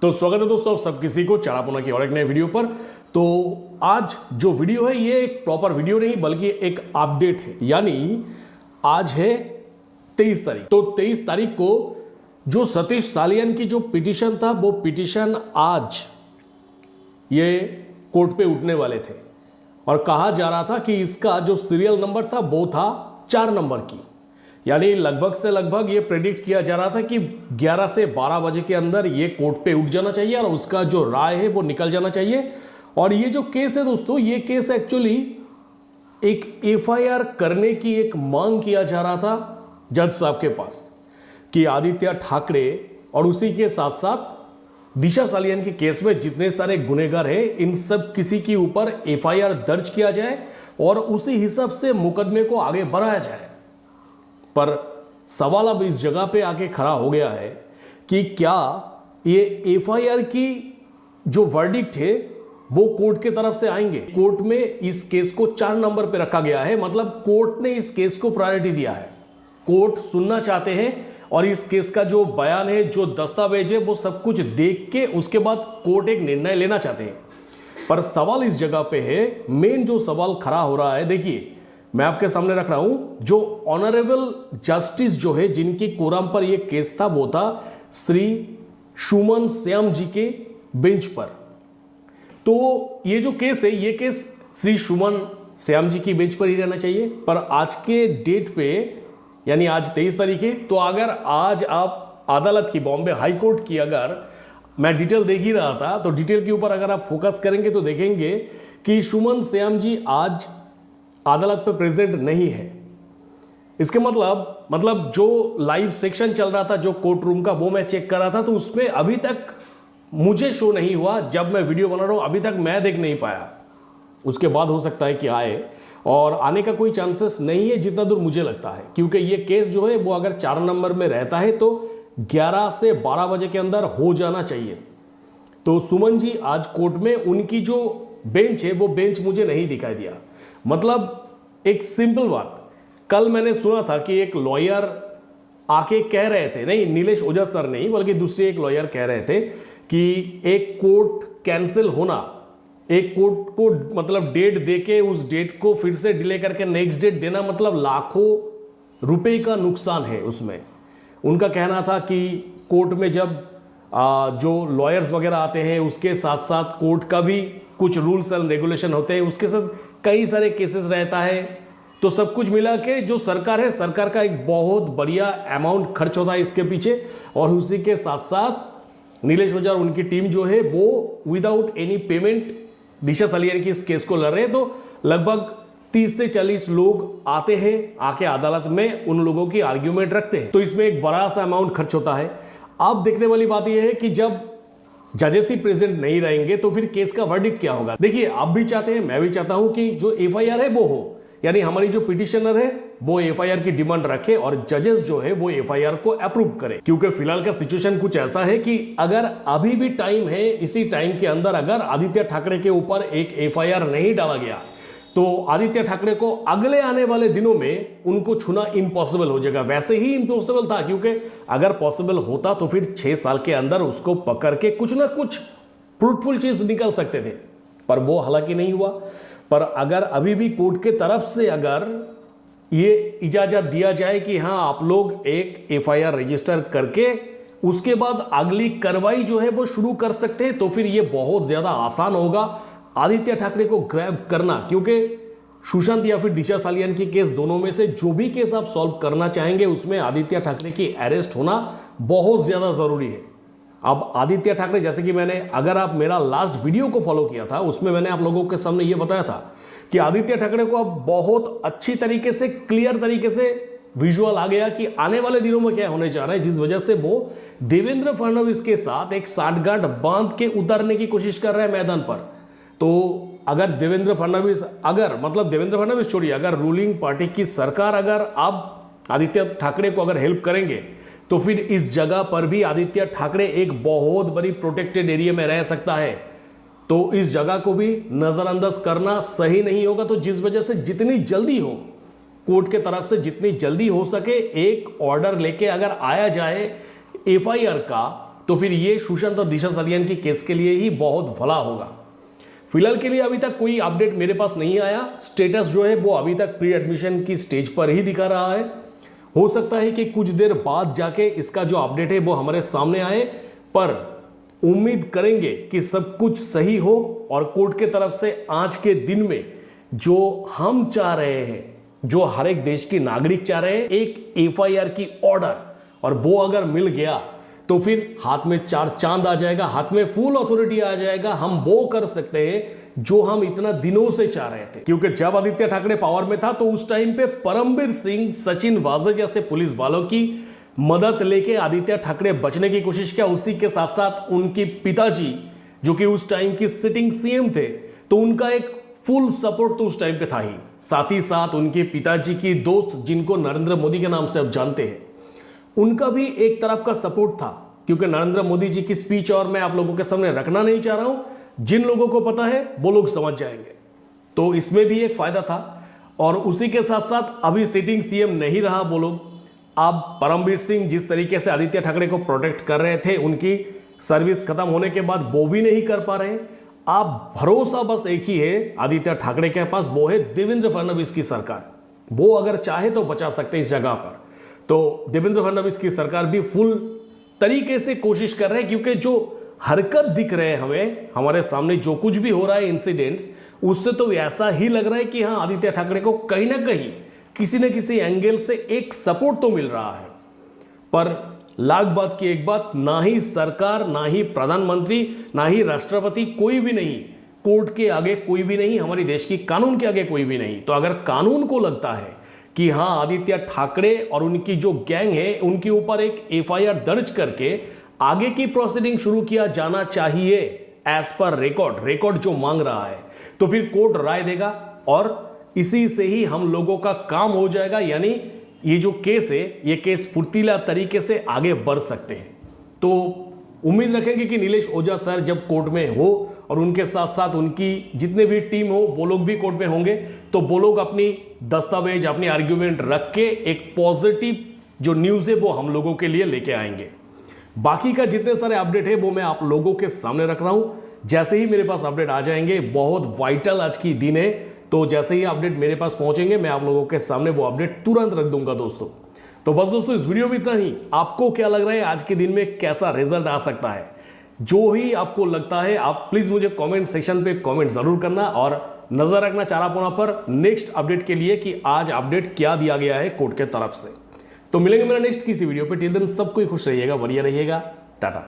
तो स्वागत है दोस्तों आप सब किसी को चारापोना की और एक नए वीडियो पर। तो आज जो वीडियो है ये एक प्रॉपर वीडियो नहीं बल्कि एक अपडेट है। यानी आज है 23 तारीख। तो 23 तारीख को जो सतीश सालियान की जो पिटीशन था वो पिटीशन आज ये कोर्ट पे उठने वाले थे और कहा जा रहा था कि इसका जो सीरियल नंबर था वो था 4 नंबर की। यानी लगभग से लगभग ये प्रेडिक्ट किया जा रहा था कि 11 से 12 बजे के अंदर ये कोर्ट पे उठ जाना चाहिए और उसका जो राय है वो निकल जाना चाहिए। और ये जो केस है दोस्तों, ये केस एक्चुअली एक एफआईआर करने की एक मांग किया जा रहा था जज साहब के पास कि आदित्य ठाकरे और उसी के साथ साथ दिशा सालियान के केस में जितने सारे गुनहगार हैं इन सब किसी के ऊपर एफआईआर दर्ज किया जाए और उसी हिसाब से मुकदमे को आगे बढ़ाया जाए। पर सवाल अब इस जगह पे आके खड़ा हो गया है कि क्या ये एफआईआर की जो वर्डिक्ट है वो कोर्ट के तरफ से आएंगे। कोर्ट में इस केस को 4 नंबर पे रखा गया है, मतलब कोर्ट ने इस केस को प्रायोरिटी दिया है। कोर्ट सुनना चाहते हैं और इस केस का जो बयान है, जो दस्तावेज है, वो सब कुछ देख के उसके बाद कोर्ट एक निर्णय लेना चाहते हैं। पर सवाल इस जगह पे है, मेन जो सवाल खड़ा हो रहा है, देखिए मैं आपके सामने रख रहा हूं, जो ऑनरेबल जस्टिस जो है जिनकी कोरम पर यह केस था वो था श्री सुमन श्याम जी के बेंच पर। तो ये जो केस है ये केस श्री सुमन श्याम जी की बेंच पर ही रहना चाहिए। पर आज के डेट पे यानी आज 23 तारीख है, तो अगर आज आप अदालत की, बॉम्बे हाई कोर्ट की, अगर मैं डिटेल देख ही रहा था तो डिटेल के ऊपर अगर आप फोकस करेंगे तो देखेंगे कि सुमन श्याम जी आज अदालत पे प्रेजेंट नहीं है। इसके मतलब जो लाइव सेक्शन चल रहा था जो कोर्ट रूम का वो मैं चेक कर रहा था, तो उसमें अभी तक मुझे शो नहीं हुआ। जब मैं वीडियो बना रहा हूं अभी तक मैं देख नहीं पाया। उसके बाद हो सकता है कि आए, और आने का कोई चांसेस नहीं है जितना दूर मुझे लगता है, क्योंकि ये केस जो है वो अगर 4 नंबर में रहता है तो 11 से 12 बजे के अंदर हो जाना चाहिए। तो सुमन जी आज कोर्ट में, उनकी जो बेंच है वो बेंच मुझे नहीं दिखाई दिया। मतलब एक सिंपल बात, कल मैंने सुना था कि एक लॉयर आके कह रहे थे, नहीं नीलेश ओझा सर नहीं बल्कि दूसरे एक लॉयर कह रहे थे कि एक कोर्ट कैंसिल होना, एक कोर्ट को मतलब डेट देके उस डेट को फिर से डिले करके नेक्स्ट डेट देना, मतलब लाखों रुपए का नुकसान है उसमें। उनका कहना था कि कोर्ट में जब जो लॉयर्स वगैरह आते हैं उसके साथ साथ कोर्ट का भी कुछ रूल्स एंड रेगुलेशन होते हैं, उसके साथ कई सारे केसेस रहता है, तो सब कुछ मिला के जो सरकार है, सरकार का एक बहुत बढ़िया अमाउंट खर्च होता है इसके पीछे। और उसी के साथ साथ नीलेश ओझा और उनकी टीम जो है वो विदाउट एनी पेमेंट दिशा सालियान की इस केस को लड़ रहे हैं। तो लगभग 30 से 40 लोग आते हैं, आके अदालत में उन लोगों की आर्ग्यूमेंट रखते हैं, तो इसमें एक बड़ा सा अमाउंट खर्च होता है। अब देखने वाली बात यह है कि जब जजेस ही प्रेजेंट नहीं रहेंगे तो फिर केस का वर्डिक्ट क्या होगा। देखिए आप भी चाहते हैं, मैं भी चाहता हूं कि जो एफआईआर है वो हो, यानी हमारी जो पिटिशनर है वो एफआईआर की डिमांड रखे और जजेस जो है वो एफआईआर को अप्रूव करे। क्योंकि फिलहाल का सिचुएशन कुछ ऐसा है कि अगर अभी भी टाइम है, इसी टाइम के अंदर अगर आदित्य ठाकरे के ऊपर एक एफआईआर नहीं डाला गया तो आदित्य ठाकरे को अगले आने वाले दिनों में उनको छूना इम्पॉसिबल हो जाएगा। वैसे ही इम्पॉसिबल था, क्योंकि अगर पॉसिबल होता तो फिर 6 साल के अंदर उसको पकड़ के कुछ ना कुछ फ्रूटफुल चीज निकल सकते थे, पर वो हालांकि नहीं हुआ। पर अगर अभी भी कोर्ट के तरफ से अगर ये इजाजत दिया जाए कि हाँ आप लोग एक एफआईआर रजिस्टर करके उसके बाद अगली कार्रवाई जो है वो शुरू कर सकते हैं, तो फिर ये बहुत ज्यादा आसान होगा आदित्य ठाकरे को ग्रैब करना। क्योंकि सुशांत या फिर दिशा सालियान की केस, दोनों में से जो भी केस आप सॉल्व करना चाहेंगे उसमें आदित्य ठाकरे की अरेस्ट होना बहुत ज्यादा जरूरी है। अब आदित्य ठाकरे, जैसे कि मैंने, अगर आप मेरा लास्ट वीडियो को फॉलो किया था उसमें मैंने आप लोगों के सामने यह बताया था कि आदित्य ठाकरे को अब बहुत अच्छी तरीके से, क्लियर तरीके से विजुअल आ गया कि आने वाले दिनों में क्या होने जा रहा है, जिस वजह से वो देवेंद्र फडणवीस के साथ एक साठगांठ बांध के उतारने की कोशिश कर रहे हैं मैदान पर। तो अगर देवेंद्र फडणवीस, देवेंद्र फडणवीस छोड़िए, अगर रूलिंग पार्टी की सरकार अगर आप आदित्य ठाकरे को अगर हेल्प करेंगे तो फिर इस जगह पर भी आदित्य ठाकरे एक बहुत बड़ी प्रोटेक्टेड एरिया में रह सकता है। तो इस जगह को भी नजरअंदाज करना सही नहीं होगा। तो जिस वजह से जितनी जल्दी हो, कोर्ट के तरफ से जितनी जल्दी हो सके एक ऑर्डर लेके अगर आया जाए एफआईआर का, तो फिर ये सुशांत और दिशा सलियान की केस के लिए ही बहुत भला होगा। फिलहाल के लिए अभी तक कोई अपडेट मेरे पास नहीं आया। स्टेटस जो है वो अभी तक प्री एडमिशन की स्टेज पर ही दिखा रहा है। हो सकता है कि कुछ देर बाद जाके इसका जो अपडेट है वो हमारे सामने आए, पर उम्मीद करेंगे कि सब कुछ सही हो और कोर्ट के तरफ से आज के दिन में जो हम चाह रहे हैं, जो हर एक देश की नागरिक चाह रहे हैं, एक एफआईआर की ऑर्डर, और वो अगर मिल गया तो फिर हाथ में चार चांद आ जाएगा, हाथ में फुल अथॉरिटी आ जाएगा। हम वो कर सकते हैं जो हम इतना दिनों से चाह रहे थे, क्योंकि जब आदित्य ठाकरे पावर में था तो उस टाइम पे परमबीर सिंह, सचिन वाजे जैसे पुलिस वालों की मदद लेके आदित्य ठाकरे बचने की कोशिश किया। उसी के साथ साथ उनके पिताजी जो कि उस टाइम की सिटिंग सीएम थे, तो उनका एक फुल सपोर्ट तो उस टाइम पे था ही। साथ ही साथ उनके पिताजी की दोस्त, जिनको नरेंद्र मोदी के नाम से आप जानते हैं, उनका भी एक तरफ का सपोर्ट था, क्योंकि नरेंद्र मोदी जी की स्पीच और मैं आप लोगों के सामने रखना नहीं चाह रहा हूं। जिन लोगों को पता है वो लोग समझ जाएंगे। तो इसमें भी एक फायदा था। और उसी के साथ साथ अभी सिटिंग सीएम नहीं रहा वो लोग। अब परमबीर सिंह जिस तरीके से आदित्य ठाकरे को प्रोटेक्ट कर रहे थे, उनकी सर्विस खत्म होने के बाद वो भी नहीं कर पा रहे। अब भरोसा बस एक ही है आदित्य ठाकरे के पास, वो है देवेंद्र फडणवीस की सरकार। वो अगर चाहे तो बचा सकते इस जगह पर। तो देवेंद्र फडणवीस की सरकार भी फुल तरीके से कोशिश कर रहे हैं, क्योंकि जो हरकत दिख रहे हैं हमें, हमारे सामने जो कुछ भी हो रहा है इंसिडेंट्स, उससे तो ऐसा ही लग रहा है कि हाँ, आदित्य ठाकरे को कहीं ना कहीं किसी न किसी एंगल से एक सपोर्ट तो मिल रहा है। पर लाख बात की एक बात, ना ही सरकार, ना ही प्रधानमंत्री, ना ही राष्ट्रपति, कोई भी नहीं, कोर्ट के आगे कोई भी नहीं, हमारी देश की कानून के आगे कोई भी नहीं। तो अगर कानून को लगता है कि हाँ, आदित्य ठाकरे और उनकी जो गैंग है उनके ऊपर एक एफआईआर दर्ज करके आगे की प्रोसीडिंग शुरू किया जाना चाहिए एज पर रिकॉर्ड जो मांग रहा है, तो फिर कोर्ट राय देगा और इसी से ही हम लोगों का काम हो जाएगा। यानी ये जो केस है, ये केस फुर्तीला तरीके से आगे बढ़ सकते हैं। तो उम्मीद रखेंगे कि नीलेश ओझा सर जब कोर्ट में हो और उनके साथ साथ उनकी जितने भी टीम हो वो लोग भी कोर्ट में होंगे, तो वो लोग अपनी दस्तावेज, अपनी आर्ग्यूमेंट रख के एक पॉजिटिव जो न्यूज़ है वो हम लोगों के लिए लेके आएंगे। बाकी का जितने सारे अपडेट है वो मैं आप लोगों के सामने रख रहा हूं। जैसे ही मेरे पास अपडेट आ जाएंगे, बहुत वाइटल आज की दिन है, तो जैसे ही अपडेट मेरे पास पहुंचेंगे मैं आप लोगों के सामने वो अपडेट तुरंत रख दूंगा दोस्तों। तो बस दोस्तों, इस वीडियो में इतना ही। आपको क्या लग रहा है आज के दिन में कैसा रिजल्ट आ सकता है? जो ही आपको लगता है आप प्लीज मुझे कमेंट सेक्शन पे कमेंट जरूर करना और नजर रखना चारापोना पर नेक्स्ट अपडेट के लिए कि आज अपडेट क्या दिया गया है कोर्ट के तरफ से। तो मिलेंगे मेरा नेक्स्ट किसी वीडियो पे। टिल देन सब कोई खुश रहिएगा, बढ़िया रहिएगा, टाटा।